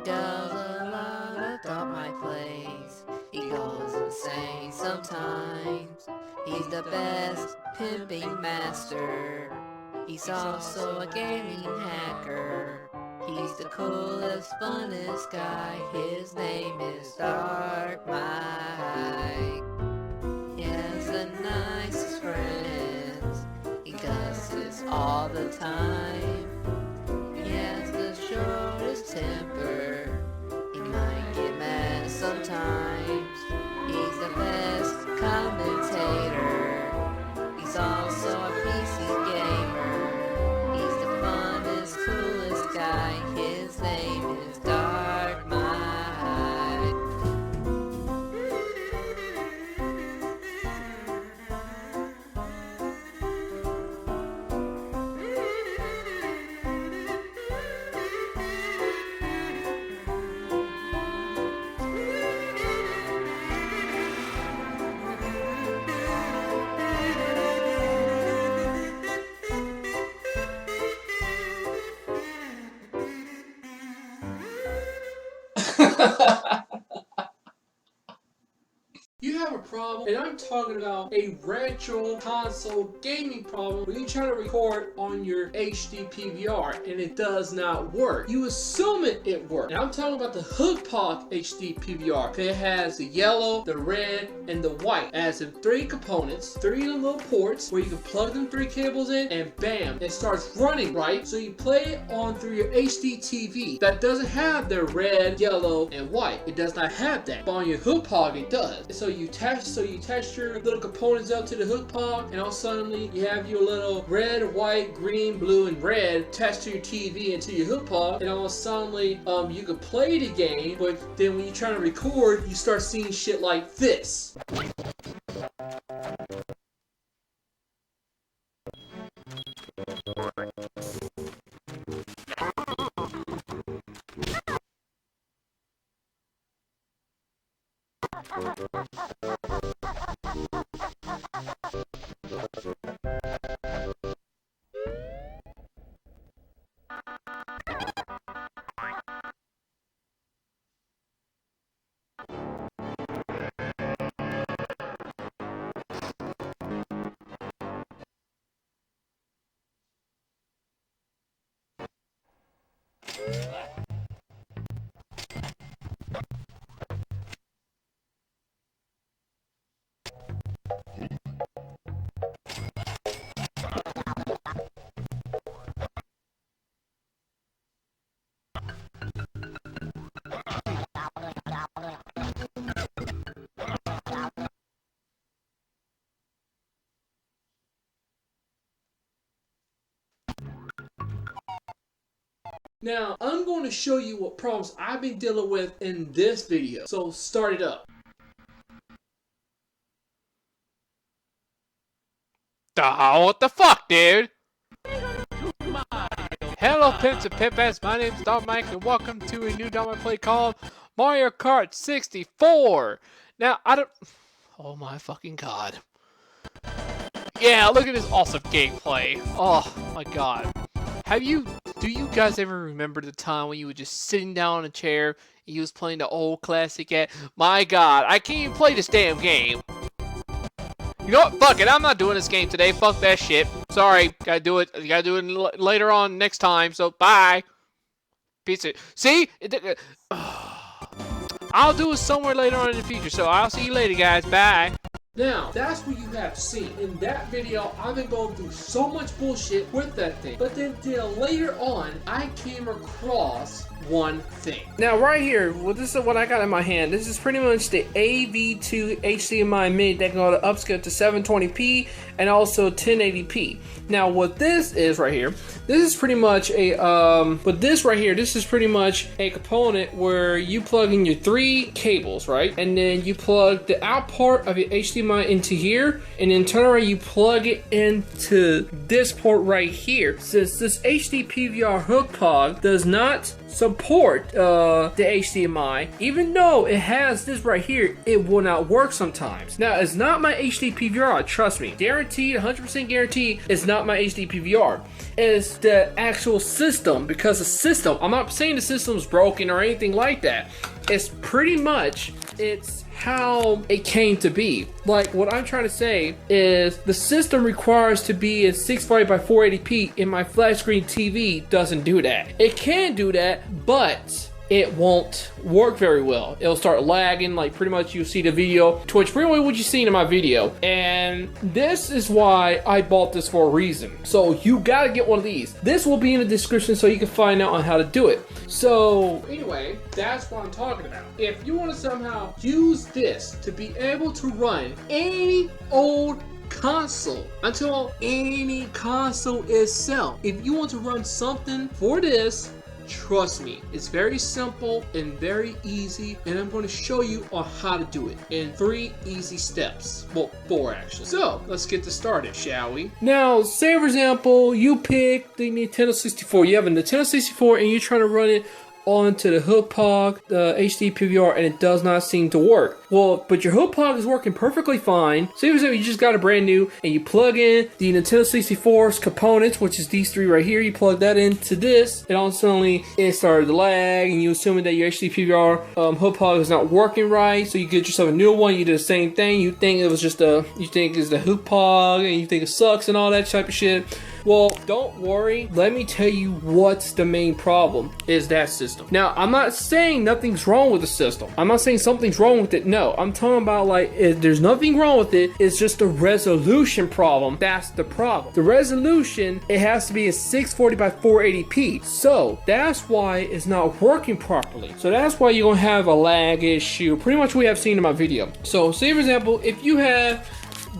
does a lot of DarkMike plays. He goes insane sometimes. He's the best pimping master. He's also a gaming hacker. He's the coolest, funnest guy. His name is DarkMike. He has the nicest friends. He does this all the time. He has the shortest temper. He might get mad sometimes. He's the best commentator. He's also a PC gamer. He's the funnest, coolest guy. His name is DarkMike. You have a problem, and I'm talking about a retro console gaming problem where you're trying to record on your HD PVR and it does not work. You assume it works. And I'm talking about the HookPod HD PVR. It has the yellow, the red, and the white. It has 3 components, 3 little ports where you can plug them 3 cables in, and bam, it starts running, right? So you play it on through your HD TV. That doesn't have the red, yellow, and white. It does not have that. But on your HookPod, it does. So you attach your little components up to the HookPod, and all suddenly you have your little red, white, green, blue, and red attached to your TV and to your HookPod, and all suddenly you can play the game, but then when you're trying to record, you start seeing shit like this. Now, I'm going to show you what problems I've been dealing with in this video. So, start it up. What the fuck, dude? Hello, Pimps and Pimpettes. My name's DarkMike, and welcome to a new DarkMike play called Mario Kart 64. Now, oh my fucking god. Yeah, look at this awesome gameplay. Oh my god. Do you guys ever remember the time when you were just sitting down in a chair and you was playing the old classic my god, I can't even play this damn game. You know what? Fuck it, I'm not doing this game today. Fuck that shit. Sorry, gotta do it later on next time, so bye. Peace out. See? I'll do it somewhere later on in the future, so I'll see you later, guys. Bye. Now, that's what you have seen. In that video, I've been going through so much bullshit with that thing. But then later on, I came across one thing. Now, right here, well, this is what I got in my hand. This is pretty much the AV2 HDMI mini that can go to upscale to 720p and also 1080p. Now, what this is right here, this is pretty much a, this is pretty much a component where you plug in your 3 cables, right? And then you plug the out part of your HDMI HDMI into here, and then turn around, you plug it into this port right here. Since this HD PVR hook plug does not support the HDMI, even though it has this right here, it will not work sometimes. Now, it's not my HD PVR, trust me. Guaranteed, 100% guaranteed, it's not my HD PVR. It's the actual system, because the system, I'm not saying the system's broken or anything like that. It's pretty much, it's how it came to be. Like, what I'm trying to say is the system requires to be in 640 by 480p, and my flat screen TV doesn't do that. It can do that, but it won't work very well. It'll start lagging, like pretty much you'll see the video Twitch, pretty much what you seen in my video. And this is why I bought this for a reason. So you gotta get one of these. This will be in the description so you can find out on how to do it. So anyway, that's what I'm talking about. If you want to somehow use this to be able to run any old console, until any console itself, if you want to run something for this, trust me, it's very simple and very easy, and I'm going to show you on how to do it in 3 easy steps. Well, 4 actually. So let's get this started, shall we? Now, say for example, you pick the Nintendo 64. You have a Nintendo 64 and you're trying to run it onto the hook pog, the HD PVR, and it does not seem to work. Well, but your hook pog is working perfectly fine. Say for example, you just got a brand new and you plug in the Nintendo 64's components, which is these 3 right here. You plug that into this, and all of a sudden it started to lag, and you assuming that your HD PVR hook pog is not working right, so you get yourself a new one. You do the same thing. You think it was just you think it's the hook pog, and you think it sucks and all that type of shit. Well, don't worry. Let me tell you what's the main problem is that system. Now, I'm not saying nothing's wrong with the system. I'm not saying something's wrong with it. No, I'm talking about like if there's nothing wrong with it. It's just a resolution problem. That's the problem. The resolution, it has to be a 640 by 480p. So that's why it's not working properly. So that's why you're gonna have a lag issue. Pretty much what we have seen in my video. So say for example, if you have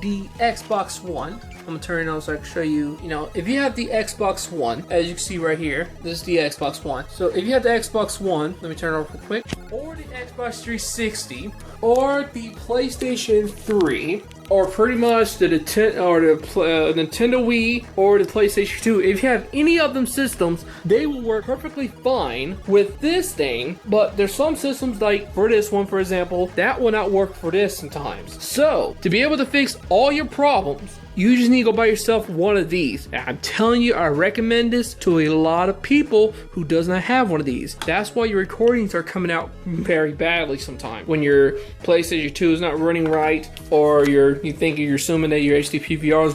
the Xbox One, I'm gonna turn it on so I can show you, if you have the Xbox One, as you can see right here, this is the Xbox One. So if you have the Xbox One, let me turn it on real quick, or the Xbox 360, or the PlayStation 3, or pretty much the Nintendo Wii, or the PlayStation 2, if you have any of them systems, they will work perfectly fine with this thing, but there's some systems like for this one, for example, that will not work for this sometimes. So, to be able to fix all your problems, you just need to go buy yourself one of these. Now, I'm telling you, I recommend this to a lot of people who does not have one of these. That's why your recordings are coming out very badly sometimes. When your PlayStation 2 is not running right, or you're assuming that your HD PVR is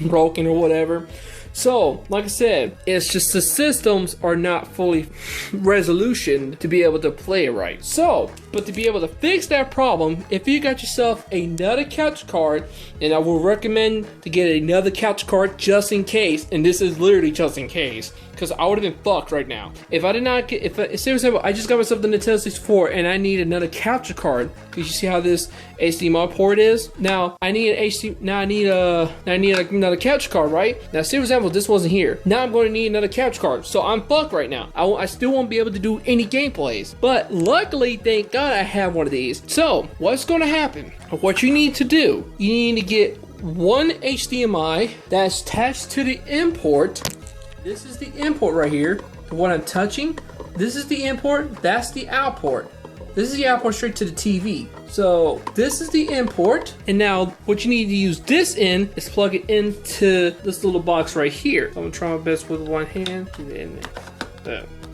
broken or whatever. So, like I said, it's just the systems are not fully resolution to be able to play it right. So, but to be able to fix that problem, if you got yourself another couch card, and I will recommend to get another couch card just in case, and this is literally just in case, because I would have been fucked right now. If I did not get, seriously, I just got myself the Nintendo 64 and I need another capture card, because you see how this HDMI port is? Now, I need another capture card, right? Now, say for example, this wasn't here. Now I'm going to need another capture card, so I'm fucked right now. I still won't be able to do any gameplays, but luckily, thank God I have one of these. So, what's going to happen? What you need to do, you need to get one HDMI that's attached to the import. This is the import right here, the one I'm touching. This is the import, that's the output. This is the output straight to the TV. So this is the import, and now what you need to use this in is plug it into this little box right here. So I'm gonna try my best with one hand.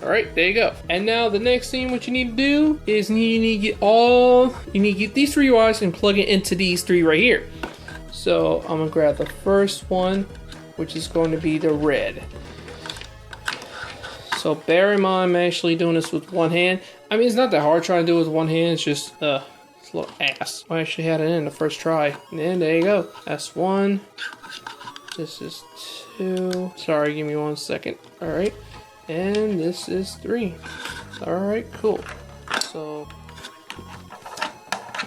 Alright, there you go. And now the next thing what you need to do is you need to get these 3 wires and plug it into these 3 right here. So I'm gonna grab the first one, which is going to be the red. So bear in mind, I'm actually doing this with one hand. I mean, it's not that hard trying to do it with one hand. It's just, it's a little ass. I actually had it in the first try. And there you go. That's 1. This is 2. Sorry, give me 1 second. All right. And this is 3. All right, cool. So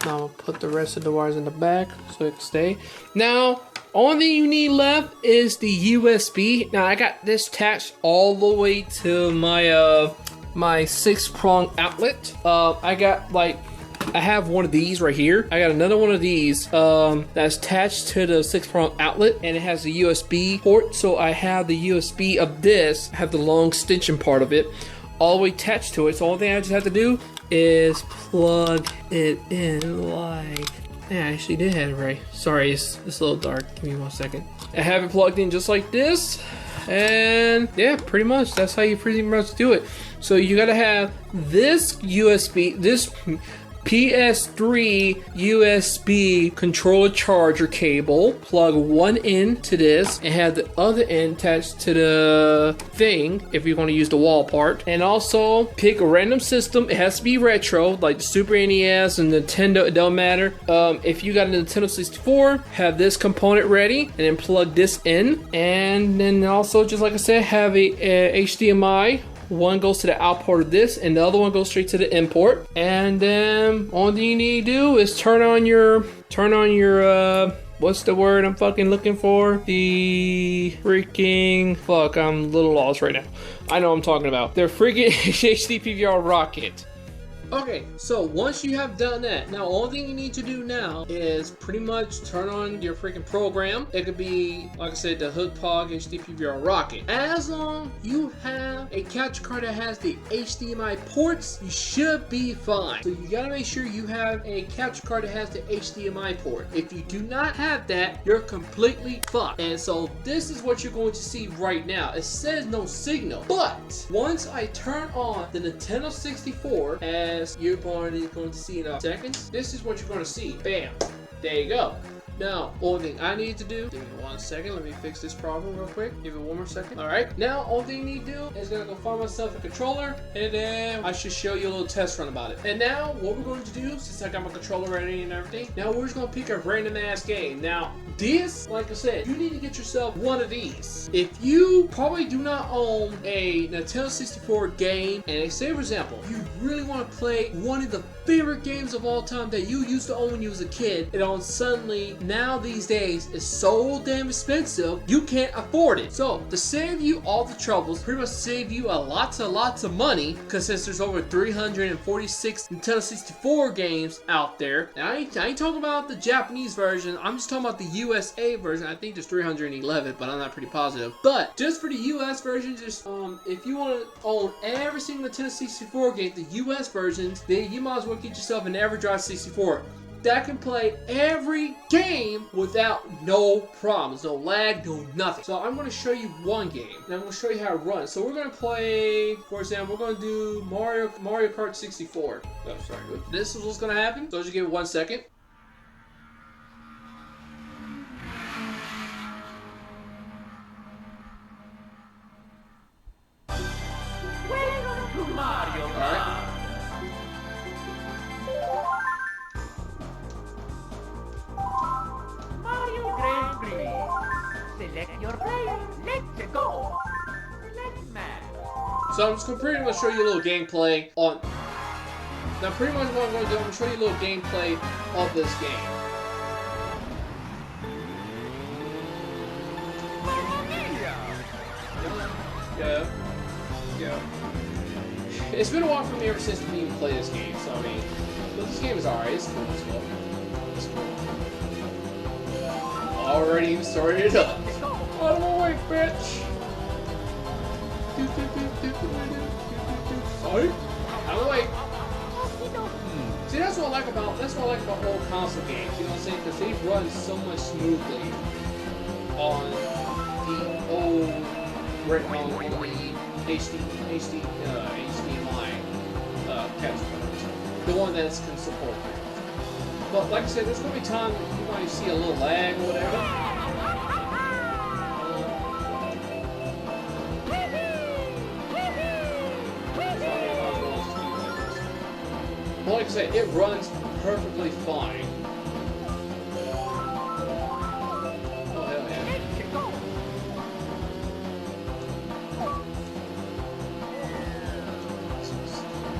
now I'll put the rest of the wires in the back so it can stay. Now, only thing you need left is the USB. Now I got this attached all the way to my my 6-prong outlet. I got like I have one of these right here. I got another one of these that's attached to the 6-prong outlet, and it has a USB port. So I have the USB of this, I have the long extension part of it all the way attached to it. So all thing I just have to do is plug it in like, yeah, I actually did have it right. Sorry, it's a little dark. Give me 1 second. I have it plugged in just like this. And yeah, pretty much that's how you pretty much do it. So you gotta have this USB, this PS3 USB controller charger cable, plug one end to this and have the other end attached to the thing if you're going to use the wall part. And also pick a random system. It has to be retro, like the Super NES and Nintendo. It don't matter. If you got a Nintendo 64, have this component ready and then plug this in. And then also, just like I said, have a HDMI. One goes to the out port of this and the other one goes straight to the in port. And then all you need to do is turn on your what's the word I'm fucking looking for? The freaking fuck, I'm a little lost right now. I know what I'm talking about. The freaking HD PVR rocket. Okay, so once you have done that, now all thing you need to do now is pretty much turn on your freaking program. It could be, like I said, the HookPog HD PVR Rocket. As long you have a capture card that has the HDMI ports, you should be fine. So you gotta make sure you have a capture card that has the HDMI port. If you do not have that, you're completely fucked. And so this is what you're going to see right now. It says no signal, but once I turn on the Nintendo 64, as you're going to see in a second, this is what you're going to see. Bam. There you go. Now, only thing I need to do, give me 1 second, let me fix this problem real quick. Give it one more second. Alright, now only thing you need to do is gonna go find myself a controller, and then I should show you a little test run about it. And now, what we're going to do, since I got my controller ready and everything, now we're just gonna pick a random ass game. Now, this, like I said, you need to get yourself one of these. If you probably do not own a Nintendo 64 game, and say for example, you really want to play one of the favorite games of all time that you used to own when you was a kid, and on suddenly now these days is so damn expensive you can't afford it. So to save you all the troubles, pretty much save you lots of money, because since there's over 346 Nintendo 64 games out there, and I ain't talking about the Japanese version, I'm just talking about the USA version. I think there's 311, but I'm not pretty positive. But just for the US version, just if you want to own every single Nintendo 64 game, the US versions, then you might as well get yourself an EverDrive 64 that can play every game without no problems, no lag, no nothing. So I'm going to show you one game, and I'm going to show you how it runs. So we're going to play, for example, we're going to do Mario Kart 64. Oh, sorry. This is what's going to happen. So just give it 1 second. Welcome to Mario Kart. Mario Grand Prix. Select your player. Let's go. Select match. So I'm just going to pretty much show you a little gameplay on... Now pretty much what I'm going to do, I'm going to show you a little gameplay of this game. Yeah. It's been a while for me ever since we even played this game, so I mean, but this game is alright, it's cool as well. It's cool. Already started it up. Out of my way, bitch! Sorry? Out of the way! See, that's what I like about old console games, you know what I'm saying? Because they run so much smoothly on the old HDMI capture cards, the one that can support that. But like I said, there's going to be times that you might see a little lag or whatever. But like I said, it runs perfectly fine. Oh hell yeah.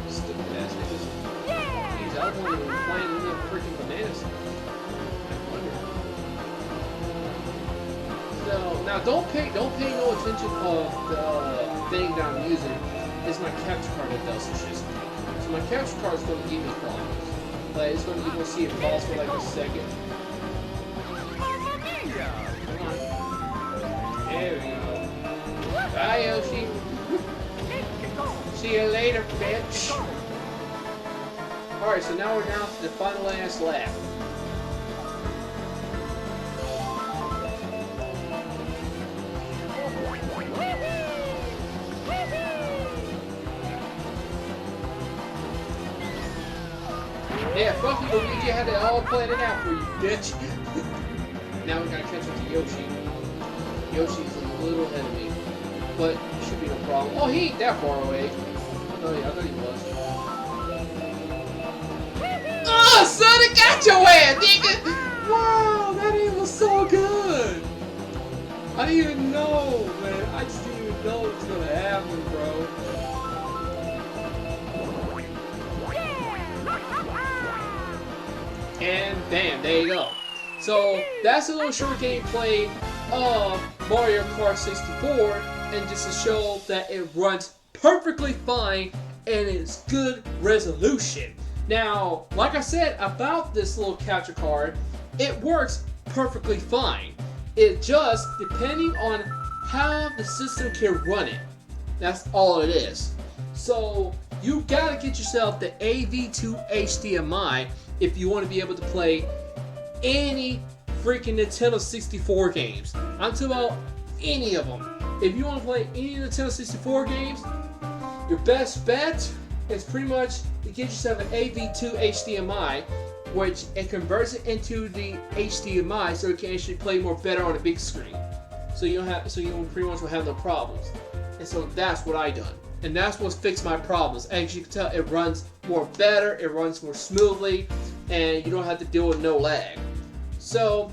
Stupid ass niggas. Jeez, I don't want to be playing with freaking bananas. So now don't pay no attention of the thing that I'm using. It's my capture card that does some shit. So my capture card is going to give me problems. But it's gonna, you're gonna see it pause for like a second. Come on. There we go. Bye, Yoshi. See you later, bitch. Alright, so now we're down to the final last lap. Yeah, fuck you, Luigi had it all planned out for you, bitch. Now we gotta catch up to Yoshi. Yoshi's a little ahead of me, but should be no problem. Oh, he ain't that far away. Oh yeah, I thought he was. Oh, son, it got your ass, nigga! Wow, that aim was so good! I didn't even know, man. I just didn't even know it was gonna happen, bro. And bam, there you go. So that's a little short gameplay of Mario Kart 64, and just to show that it runs perfectly fine and it's good resolution. Now, like I said about this little capture card, it works perfectly fine. It just depending on how the system can run it. That's all it is. So you gotta get yourself the AV2 HDMI if you want to be able to play any freaking Nintendo 64 games. I'm talking about any of them. If you want to play any Nintendo 64 games, your best bet is pretty much to get yourself an AV2 HDMI, which it converts it into the HDMI so it can actually play more better on a big screen. So you pretty much will have no problems. And so that's what I done. And that's what's fixed my problems. As you can tell, it runs more better, it runs more smoothly, and you don't have to deal with no lag. So,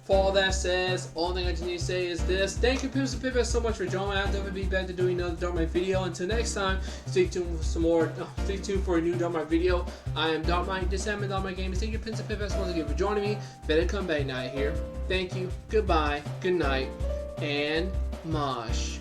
for all that says, only thing I just need to say is this. Thank you, Pimps and Pimpettes, so much for joining. I'll definitely be back to doing another DarkMike video. Until next time, stay tuned for some more. Stay tuned for a new DarkMike video. I am DarkMike. This has been DarkMike Gaming. Thank you, Pimps and Pimpettes, once again for joining me. Better come back night here. Thank you. Goodbye. Good night. And mosh.